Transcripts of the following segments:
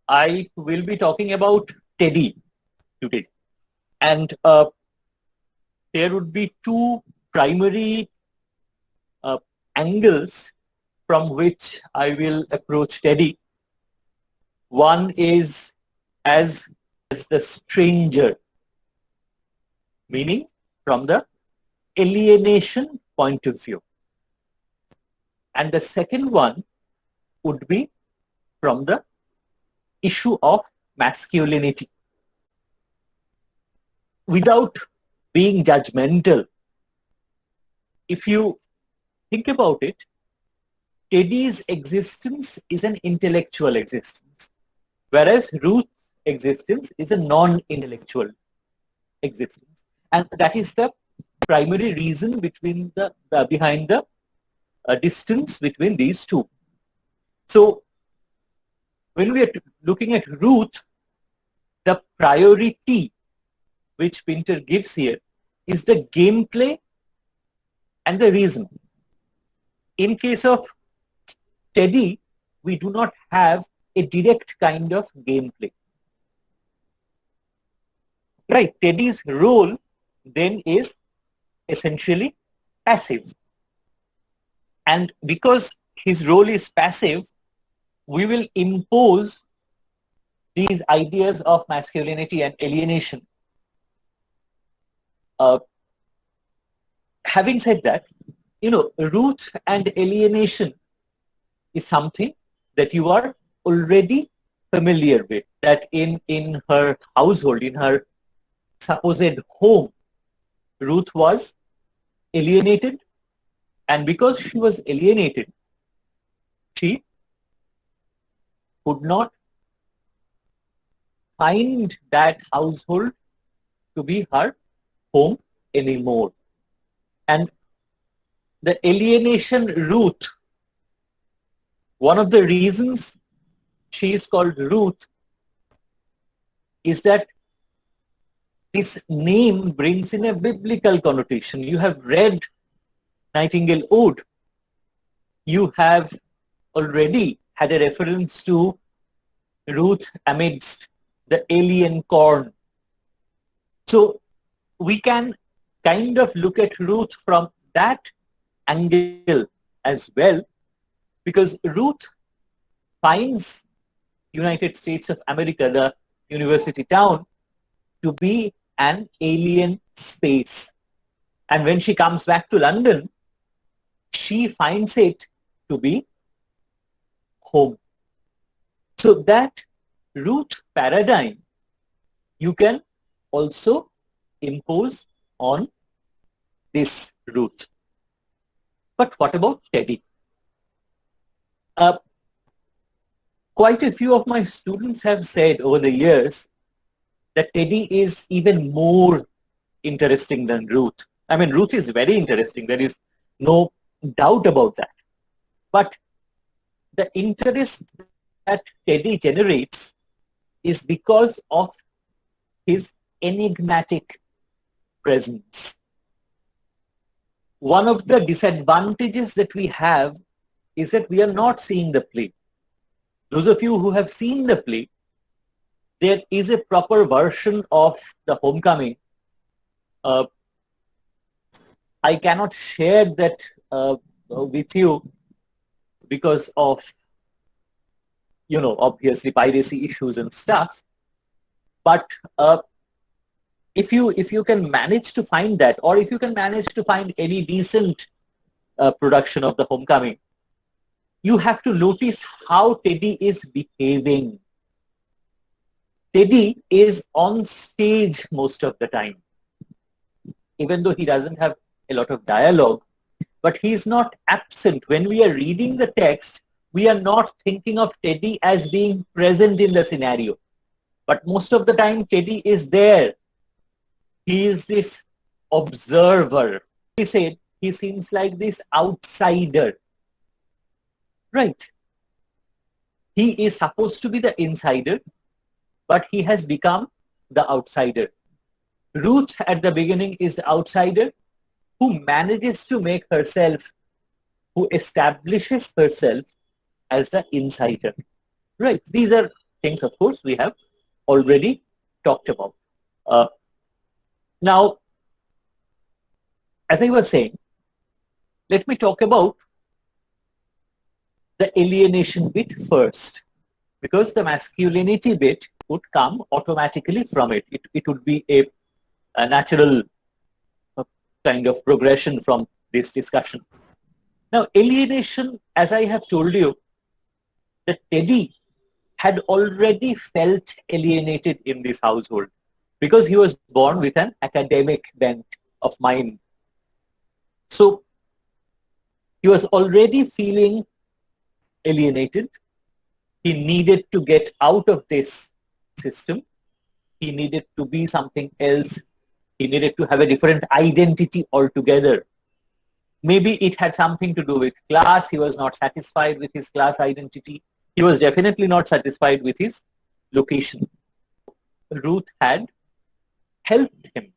I will be talking about Teddy today. And there would be two primary angles from which I will approach Teddy. One is as the stranger, meaning from the alienation point of view. And the second one would be from the issue of masculinity. Without being judgmental, if you think about it, Teddy's existence is an intellectual existence, whereas Ruth's existence is a non-intellectual existence. And that is the primary reason behind the distance between these two. So when we are looking at Ruth, the priority which Pinter gives here is the gameplay and the reason. In case of Teddy, we do not have a direct kind of gameplay. Right, Teddy's role then is essentially passive. And because his role is passive, we will impose these ideas of masculinity and alienation. Having said that, Ruth and alienation is something that you are already familiar with, that in her household, in her supposed home, Ruth was alienated, and because she was alienated, she could not find that household to be her home anymore. And the alienation Ruth, one of the reasons she is called Ruth is that this name brings in a biblical connotation. You have read Nightingale Ode. You have already had a reference to Ruth amidst the alien corn. So we can kind of look at Ruth from that angle as well, because Ruth finds United States of America, the university town, to be an alien space. And when she comes back to London, she finds it to be home. So that Ruth paradigm you can also impose on this Ruth. But what about Teddy? Quite a few of my students have said over the years that Teddy is even more interesting than Ruth. I mean, Ruth is very interesting. There is no doubt about that. But the interest that Teddy generates is because of his enigmatic presence. One of the disadvantages that we have is that we are not seeing the play. Those of you who have seen the play, there is a proper version of the Homecoming. I cannot share that with you because of, obviously piracy issues and stuff. But if you can manage to find that, or if you can manage to find any decent production of the Homecoming, you have to notice how Teddy is behaving. Teddy is on stage most of the time, even though he doesn't have a lot of dialogue, but he is not absent. When we are reading the text, we are not thinking of Teddy as being present in the scenario. But most of the time, Teddy is there. He is this observer. He said he seems like this outsider. Right. He is supposed to be the insider, but he has become the outsider. Ruth at the beginning is the outsider who manages to make herself, who establishes herself as the insider. Right. These are things, of course, we have already talked about. Now, as I was saying, let me talk about the alienation bit first, because the masculinity bit would come automatically from it. It would be a natural kind of progression from this discussion. Now, alienation, as I have told you, that Teddy had already felt alienated in this household because he was born with an academic bent of mind. So he was already feeling alienated. He needed to get out of this system. He needed to be something else. He needed to have a different identity altogether. Maybe it had something to do with class. He was not satisfied with his class identity. He was definitely not satisfied with his location. Ruth had helped him.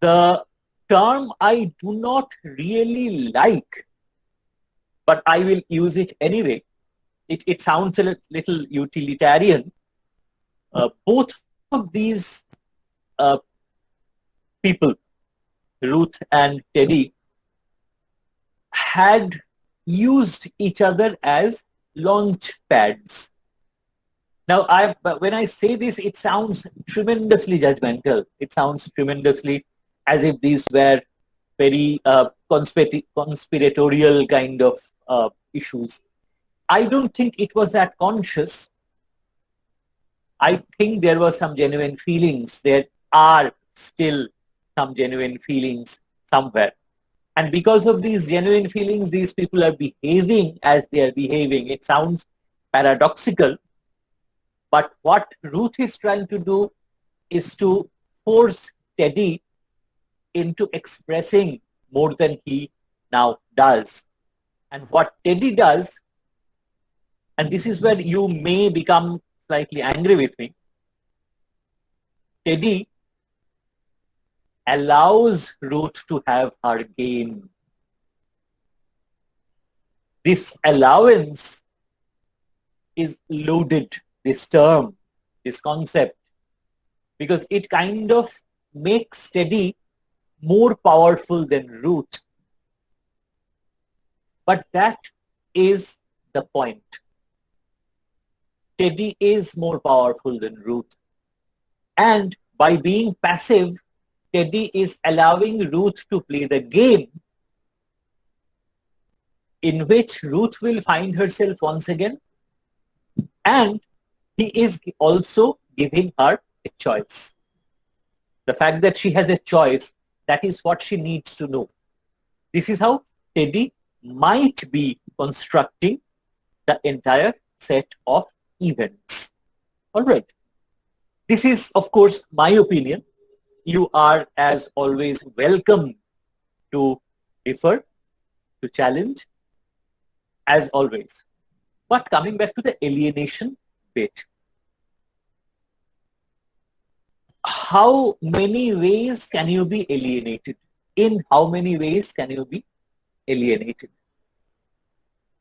The term I do not really like, but I will use it anyway. It sounds a little utilitarian. Both of these people, Ruth and Teddy, had used each other as launch pads. Now, when I say this, it sounds tremendously judgmental. It sounds tremendously as if these were very conspiratorial kind of issues. I don't think it was that conscious. I think there were some genuine feelings. There are still some genuine feelings somewhere. And because of these genuine feelings, these people are behaving as they are behaving. It sounds paradoxical, but what Ruth is trying to do is to force Teddy into expressing more than he now does. And what Teddy does, and this is where you may become slightly angry with me, Teddy allows Ruth to have her game. This allowance is loaded, this term, this concept, because it kind of makes Teddy more powerful than Ruth. But that is the point. Teddy is more powerful than Ruth. And by being passive, Teddy is allowing Ruth to play the game in which Ruth will find herself once again, and he is also giving her a choice. The fact that she has a choice, that is what she needs to know. This is how Teddy might be constructing the entire set of events. All right. This is, of course, my opinion. You are, as always, welcome to differ, to challenge, as always. But coming back to the alienation bit, how many ways can you be alienated? In how many ways can you be alienated?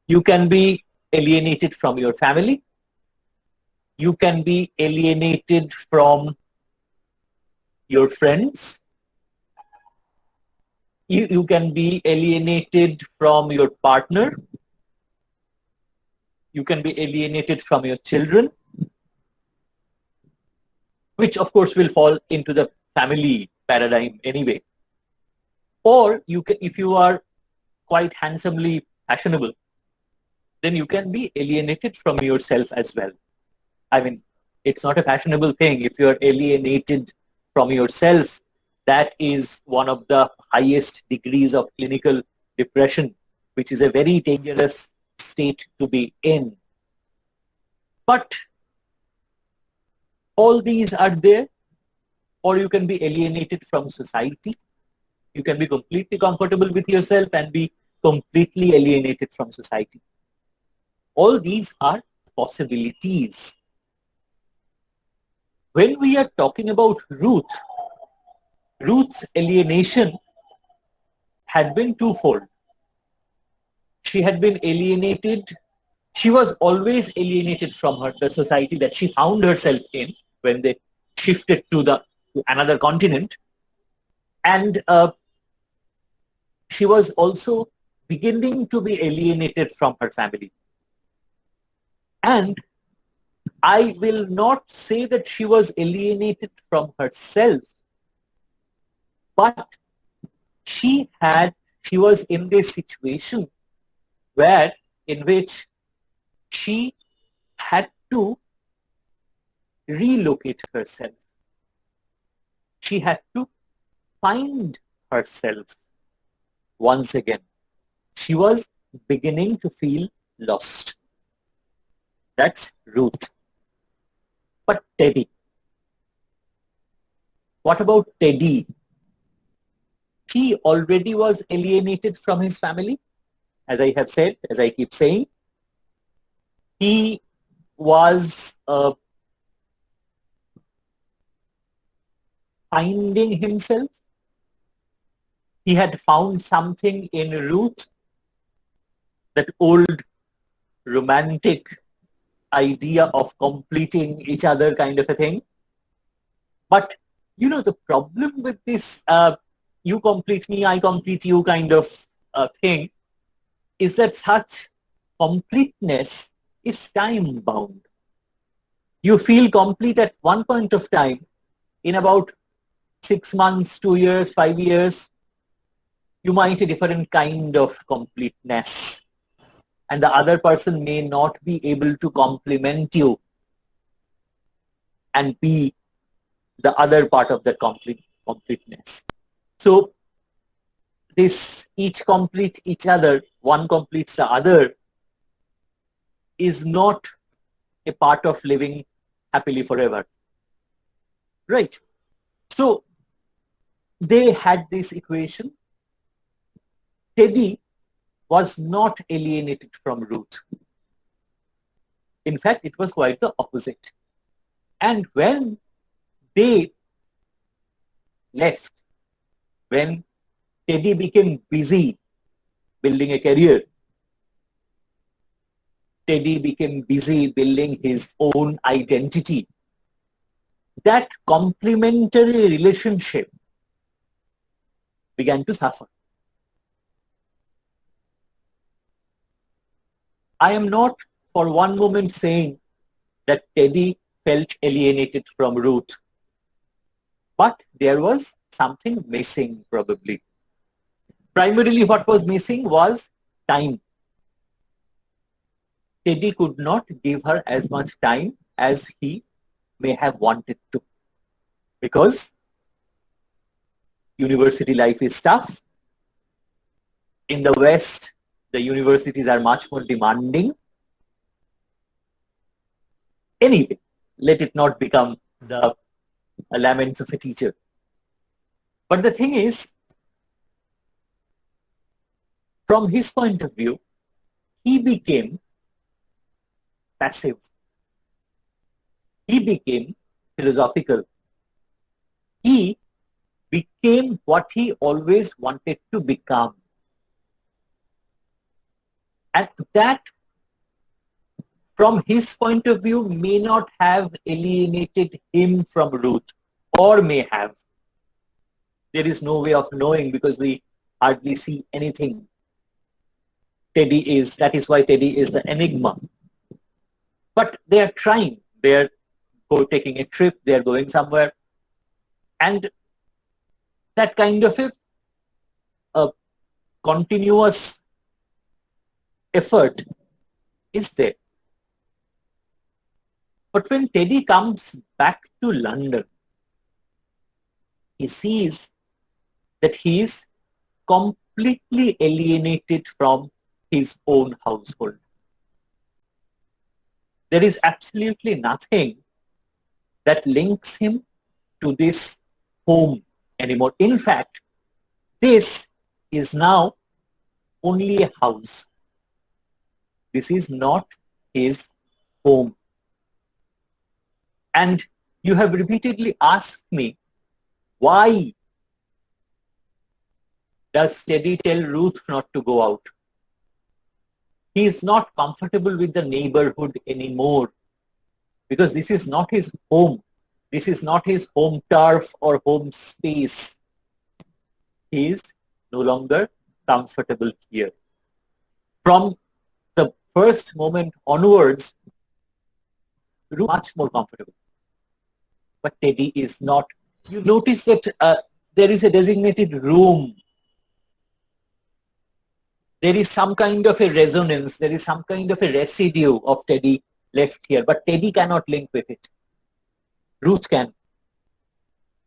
You can be alienated from your family. You can be alienated from your friends. You can be alienated from your partner. You can be alienated from your children, which of course will fall into the family paradigm anyway. Or you can, if you are quite handsomely fashionable, then you can be alienated from yourself as well. I mean, it's not a fashionable thing. If you're alienated from yourself, that is one of the highest degrees of clinical depression, which is a very dangerous state to be in. But all these are there. Or you can be alienated from society. You can be completely comfortable with yourself and be completely alienated from society. All these are possibilities. When we are talking about Ruth, Ruth's alienation had been twofold. She had been alienated She was always alienated from the society that she found herself in when they shifted to another continent. And she was also beginning to be alienated from her family. And I will not say that she was alienated from herself, but she was in this situation in which she had to relocate herself. She had to find herself once again. She was beginning to feel lost. That's Ruth. But Teddy. What about Teddy? He already was alienated from his family. As I have said, as I keep saying, he was finding himself. He had found something in Ruth, that old romantic idea of completing each other kind of a thing. But, the problem with this you complete me, I complete you kind of thing is that such completeness is time bound. You feel complete at one point of time. In about 6 months, 2 years, 5 years, you might a different kind of completeness. And the other person may not be able to complement you and be the other part of that completeness. So this each complete each other, one completes the other, is not a part of living happily forever. Right? So they had this equation. Teddy was not alienated from Ruth. In fact, it was quite the opposite. And when they left, when Teddy became busy building a career, Teddy became busy building his own identity, that complementary relationship began to suffer. I am not for one moment saying that Teddy felt alienated from Ruth, but there was something missing probably. Primarily what was missing was time. Teddy could not give her as much time as he may have wanted to, because university life is tough. In the West, the universities are much more demanding. Anyway, let it not become the laments of a teacher. But the thing is, from his point of view, he became passive. He became philosophical. He became what he always wanted to become. And that, from his point of view, may not have alienated him from Ruth, or may have. There is no way of knowing because we hardly see anything. That is why Teddy is the enigma. But they are trying. They are taking a trip. They are going somewhere. And that kind of a continuous effort is there. But when Teddy comes back to London, he sees that he is completely alienated from his own household. There is absolutely nothing that links him to this home anymore. In fact, this is now only a house. This is not his home. And you have repeatedly asked me, why does Teddy tell Ruth not to go out? He is not comfortable with the neighborhood anymore because this is not his home. This is not his home turf or home space. He is no longer comfortable here. From the first moment onwards, Ruth is much more comfortable. But Teddy is not. You notice that there is a designated room. There is some kind of a resonance. There is some kind of a residue of Teddy left here. But Teddy cannot link with it. Ruth can.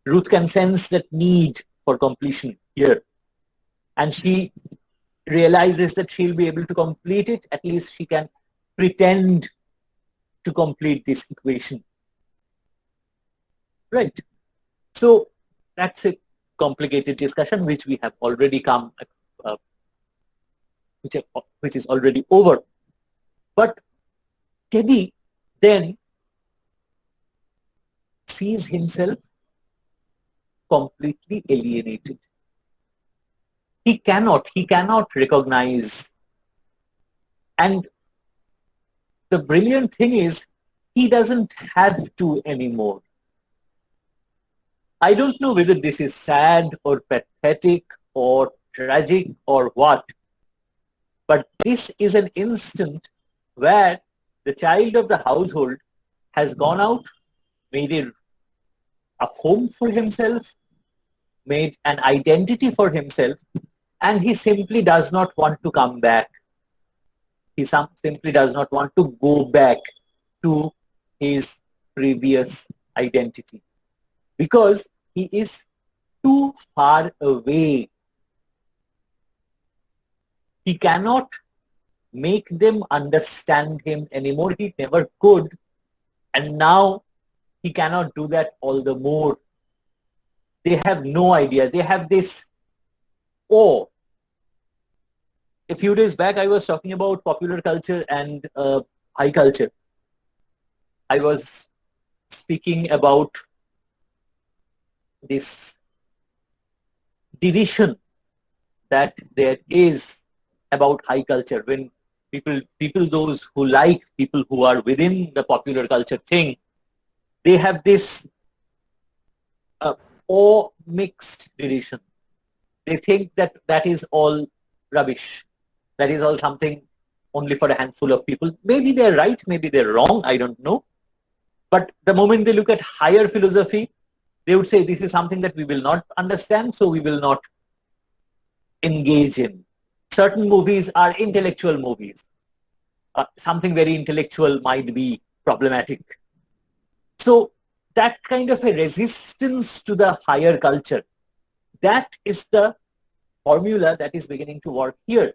Ruth can sense that need for completion here. And she realizes that she'll be able to complete it. At least she can pretend to complete this equation. Right. So that's a complicated discussion which we have already come, which is already over. But Teddy then sees himself completely alienated. He cannot recognize. And the brilliant thing is, he doesn't have to anymore. I don't know whether this is sad or pathetic or tragic or what, but this is an instant where the child of the household has gone out, made a home for himself, made an identity for himself, and he simply does not want to come back. He simply does not want to go back to his previous identity because he is too far away. He cannot make them understand him anymore. He never could. And now he cannot do that all the more. They have no idea. They have this awe. A few days back, I was talking about popular culture and high culture. I was speaking about this derision that there is about high culture. When people those who like people who are within the popular culture thing, they have this awe-mixed derision. They think that is all rubbish. That is all something only for a handful of people. Maybe they're right, maybe they're wrong, I don't know. But the moment they look at higher philosophy, they would say this is something that we will not understand, so we will not engage in. Certain movies are intellectual movies. Something very intellectual might be problematic. So that kind of a resistance to the higher culture, that is the formula that is beginning to work here.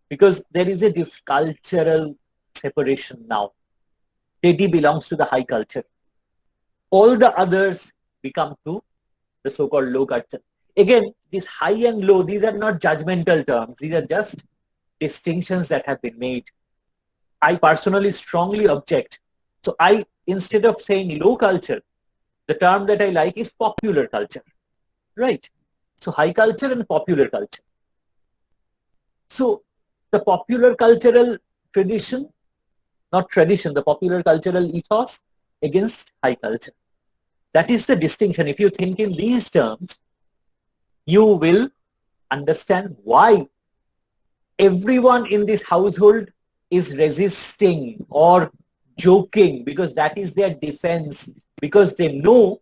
Because there is a cultural separation now. Teddy belongs to the high culture. All the others become to the so-called low culture. Again, this high and low, these are not judgmental terms. These are just distinctions that have been made. I personally strongly object. So instead of saying low culture, the term that I like is popular culture. Right? So high culture and popular culture. So the popular cultural tradition, not tradition, the popular cultural ethos against high culture. That is the distinction. If you think in these terms, you will understand why everyone in this household is resisting or joking, because that is their defense, because they know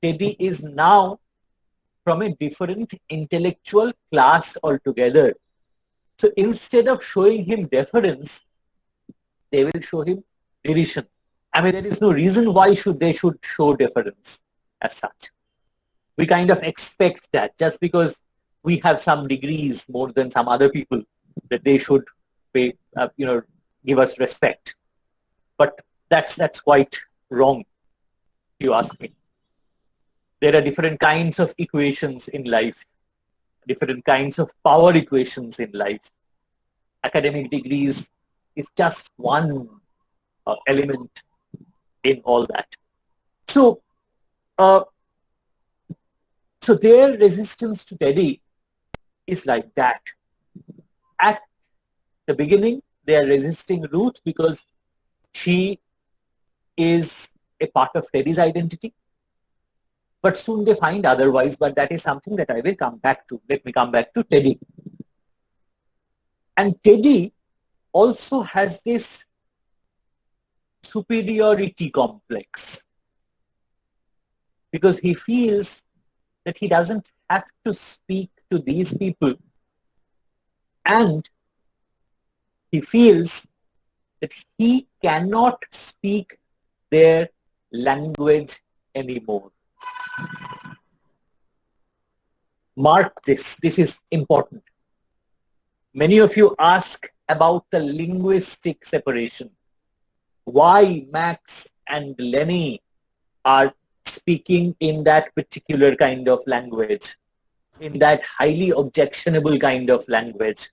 Teddy is now from a different intellectual class altogether. So instead of showing him deference, they will show him derision. I mean, there is no reason why they should show deference as such. We kind of expect that just because we have some degrees more than some other people, that they should pay, give us respect. But that's quite wrong, if you ask me. There are different kinds of equations in life, different kinds of power equations in life. Academic degrees is just one element in all that. So, so their resistance to Teddy is like that. At the beginning, they are resisting Ruth because she is a part of Teddy's identity. But soon they find otherwise, but that is something that I will come back to. Let me come back to Teddy. And Teddy also has this superiority complex because he feels that he doesn't have to speak to these people, and he feels that he cannot speak their language anymore. Mark this, this is important. Many of you ask about the linguistic separation. Why Max and Lenny are speaking in that particular kind of language, in that highly objectionable kind of language.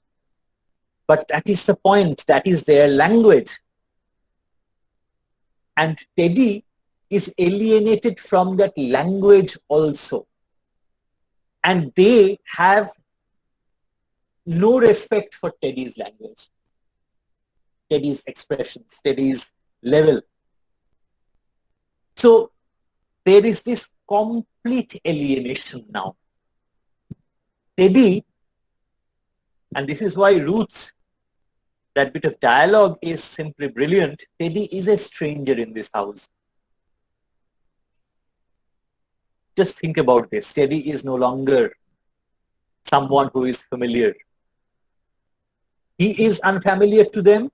But that is the point, that is their language. And Teddy is alienated from that language also. And they have no respect for Teddy's language, Teddy's expressions, Teddy's level. So there is this complete alienation now. Teddy, and this is why Ruth's, that bit of dialogue is simply brilliant. Teddy is a stranger in this house. Just think about this. Teddy is no longer someone who is familiar. He is unfamiliar to them,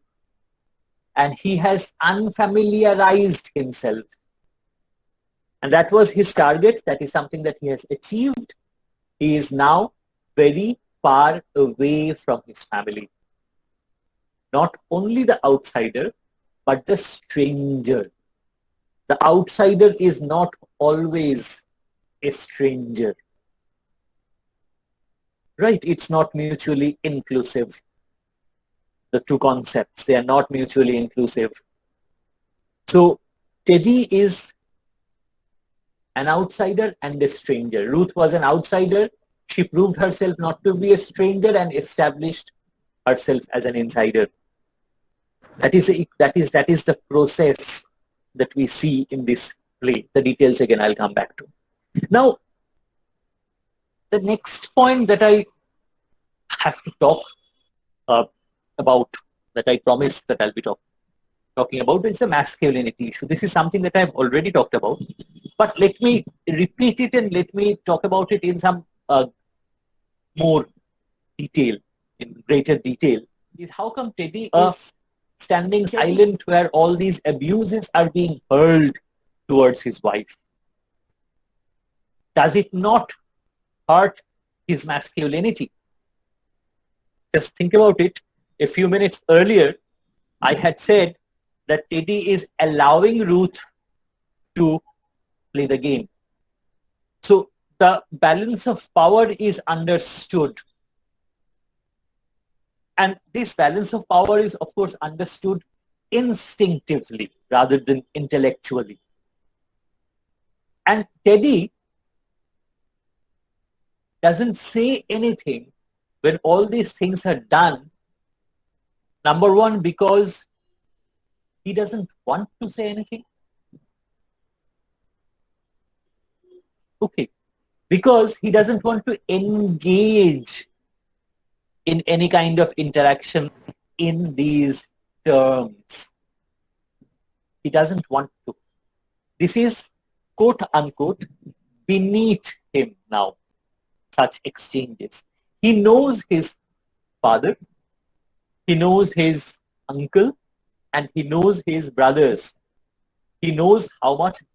and he has unfamiliarized himself. And that was his target. That is something that he has achieved. He is now very far away from his family. Not only the outsider, but the stranger. The outsider is not always a stranger. Right? It's not mutually inclusive. The two concepts, they are not mutually inclusive. So Teddy is an outsider and a stranger. Ruth was an outsider. She proved herself not to be a stranger and established herself as an insider. That is the process that we see in this play. The details again I'll come back to. Now, the next point that I have to talk about, that I promised that I'll be talking about, is the masculinity issue. This is something that I've already talked about, but let me repeat it and let me talk about it in some more detail, in greater detail, is how come Teddy is standing silent where all these abuses are being hurled towards his wife? Does it not hurt his masculinity? Just think about it. A few minutes earlier, I had said that Teddy is allowing Ruth to play the game. So the balance of power is understood. And this balance of power is, of course, understood instinctively rather than intellectually. And Teddy doesn't say anything when all these things are done. Number one, because he doesn't want to say anything. Okay. Because he doesn't want to engage in any kind of interaction in these terms. He doesn't want to. This is, quote unquote, beneath him now, such exchanges. He knows his father, he knows his uncle, and he knows his brothers. He knows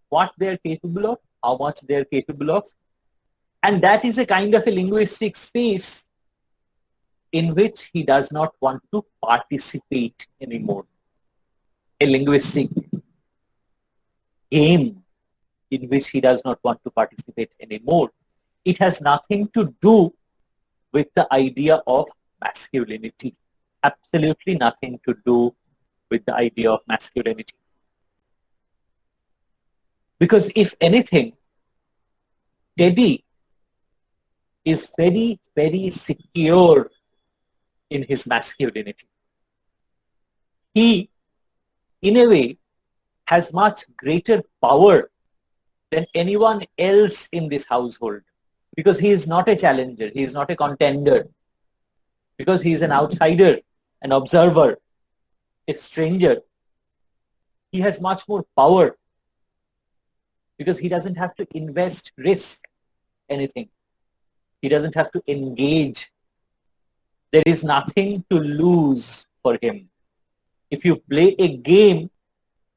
what they're capable of, how much they're capable of. And that is a kind of a linguistic space in which he does not want to participate anymore. A linguistic game in which he does not want to participate anymore. It has nothing to do with the idea of masculinity. Absolutely nothing to do with the idea of masculinity. Because if anything, Teddy is very, very secure in his masculinity. he, in a way, has much greater power than anyone else in this household, because he is not a challenger, he is not a contender, because he is an outsider, an observer, a stranger. He has much more power because he doesn't have to invest, risk anything. He doesn't have to engage. There is nothing to lose for him. If you play a game,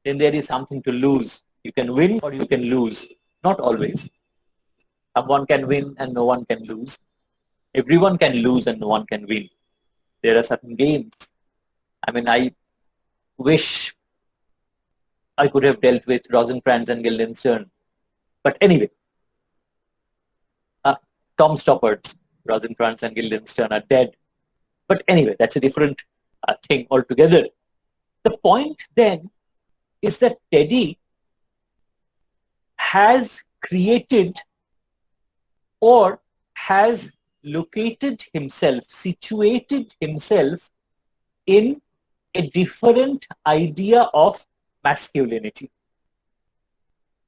then there is something to lose. You can win or you can lose. Not always. Someone can win and no one can lose. Everyone can lose and no one can win. There are certain games. I mean, I wish I could have dealt with Rosencrantz and Guildenstern. But anyway, Tom Stoppard's Rosencrantz and Guildenstern are dead. But anyway, that's a different thing altogether. The point then is that Teddy has created or has located himself, situated himself in a different idea of masculinity.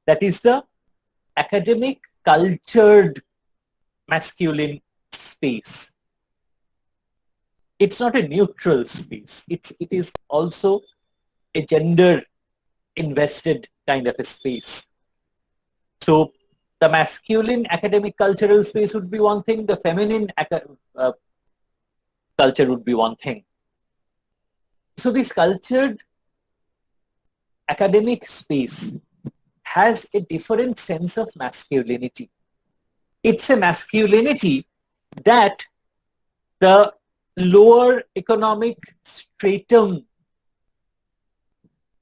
That is the academic, cultured, masculine space. It's not a neutral space. It is also a gender invested kind of a space. So the masculine academic cultural space would be one thing, the feminine culture would be one thing. So this cultured academic space has a different sense of masculinity. It's a masculinity that the lower economic stratum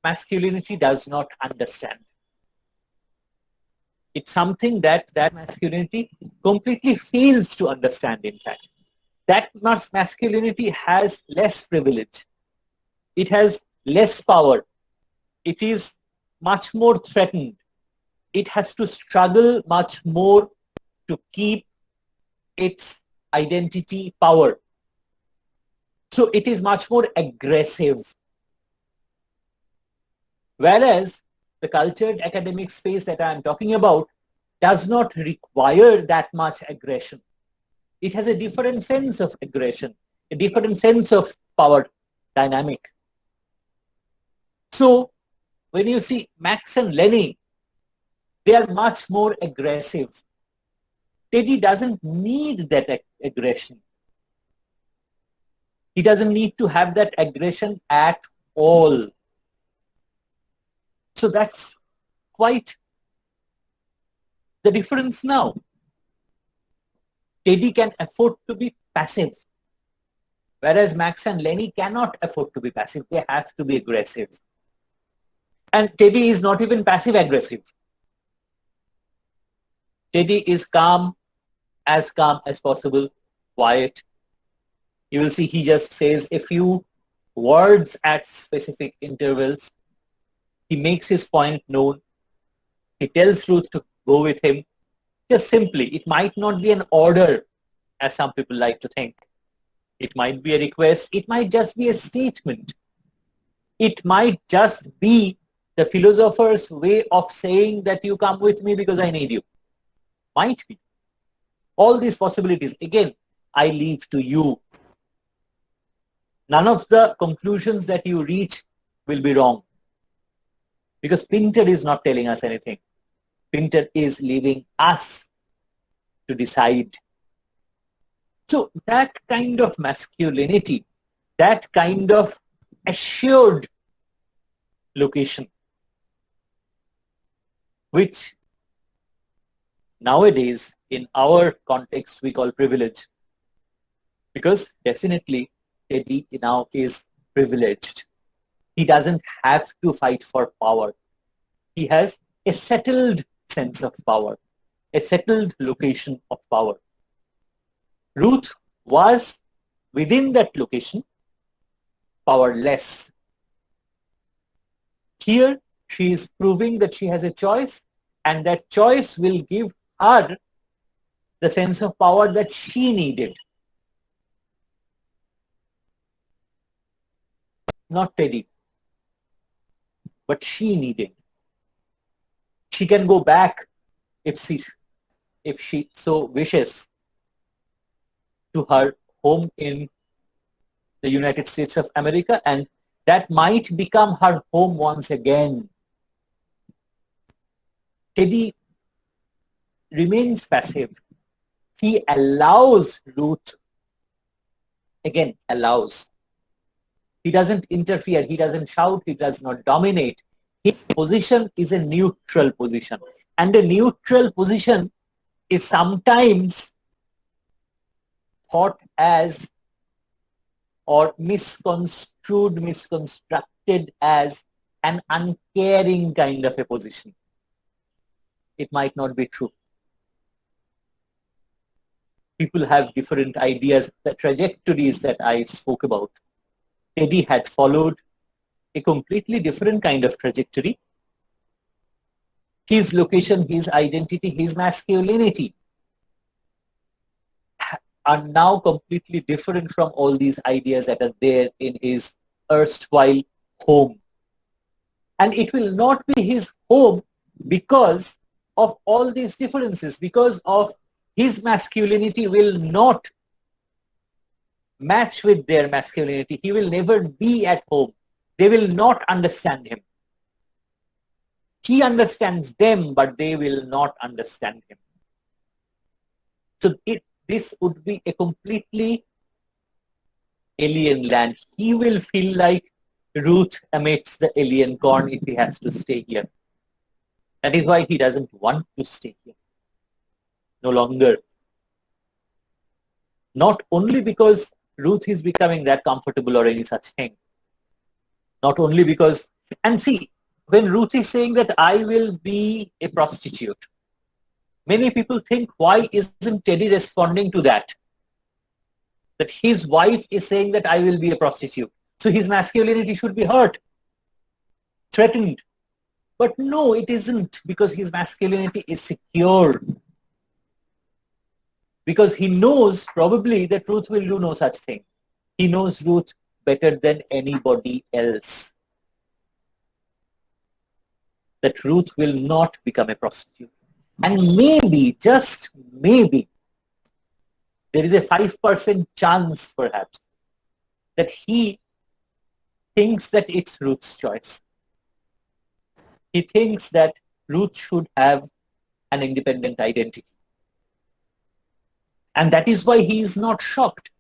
masculinity does not understand. It's something that masculinity completely fails to understand, in fact. That masculinity has less privilege. It has less power. It is much more threatened. It has to struggle much more to keep its identity power. So it is much more aggressive. Whereas the cultured academic space that I am talking about does not require that much aggression. It has a different sense of aggression, a different sense of power dynamic. So when you see Max and Lenny, they are much more aggressive. Teddy doesn't need that aggression. He doesn't need to have that aggression at all. So that's quite the difference now. Teddy can afford to be passive, whereas Max and Lenny cannot afford to be passive. They have to be aggressive. And Teddy is not even passive-aggressive. Teddy is calm as possible, quiet. You will see he just says a few words at specific intervals. He makes his point known. He tells Ruth to go with him. Just simply, it might not be an order, as some people like to think. It might be a request. It might just be a statement. It might just be the philosopher's way of saying that you come with me because I need you. Might be. All these possibilities, again, I leave to you. None of the conclusions that you reach will be wrong. Because Pinter is not telling us anything. Pinter is leaving us to decide. So that kind of masculinity, that kind of assured location, which nowadays in our context we call privilege, because definitely Teddy now is privileged. He doesn't have to fight for power. He has a settled sense of power, a settled location of power. Ruth was within that location powerless. Here she is proving that she has a choice, and that choice will give her the sense of power that she needed. Not Teddy. but she needed. She can go back if she so wishes to her home in the United States of America, and that might become her home once again. Teddy remains passive. He allows Ruth, again, allows. He doesn't interfere, he doesn't shout, he does not dominate. His position is a neutral position. And a neutral position is sometimes thought as, or misconstructed as, an uncaring kind of a position. It might not be true. People have different ideas. The trajectories that I spoke about, Teddy had followed a completely different kind of trajectory. His location, his identity, his masculinity are now completely different from all these ideas that are there in his erstwhile home. And it will not be his home because of all these differences, because of his masculinity will not match with their masculinity. He will never be at home. They will not understand him. He understands them, but they will not understand him. So this would be a completely alien land. He will feel like Ruth amidst the alien corn if he has to stay here. That is why he doesn't want to stay here. No longer. Not only because Ruth is becoming that comfortable or any such thing. Not only because, and see, when Ruth is saying that I will be a prostitute, many people think, why isn't Teddy responding to that? That his wife is saying that I will be a prostitute. So his masculinity should be hurt, threatened. But no, it isn't, because his masculinity is secure. Because he knows probably that Ruth will do no such thing. He knows Ruth better than anybody else. That Ruth will not become a prostitute. And maybe, just maybe, there is a 5% chance perhaps that he thinks that it's Ruth's choice. He thinks that Ruth should have an independent identity. And that is why he is not shocked.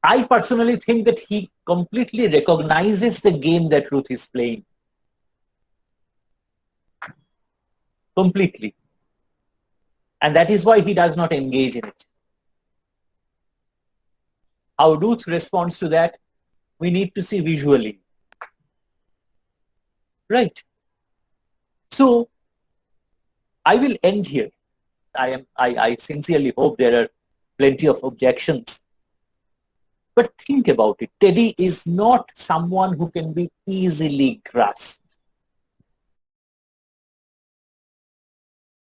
I personally think that he completely recognizes the game that Ruth is playing. Completely. And that is why he does not engage in it. How Ruth responds to that, we need to see visually. Right. So, I will end here. I sincerely hope there are plenty of objections. But think about it. Teddy is not someone who can be easily grasped.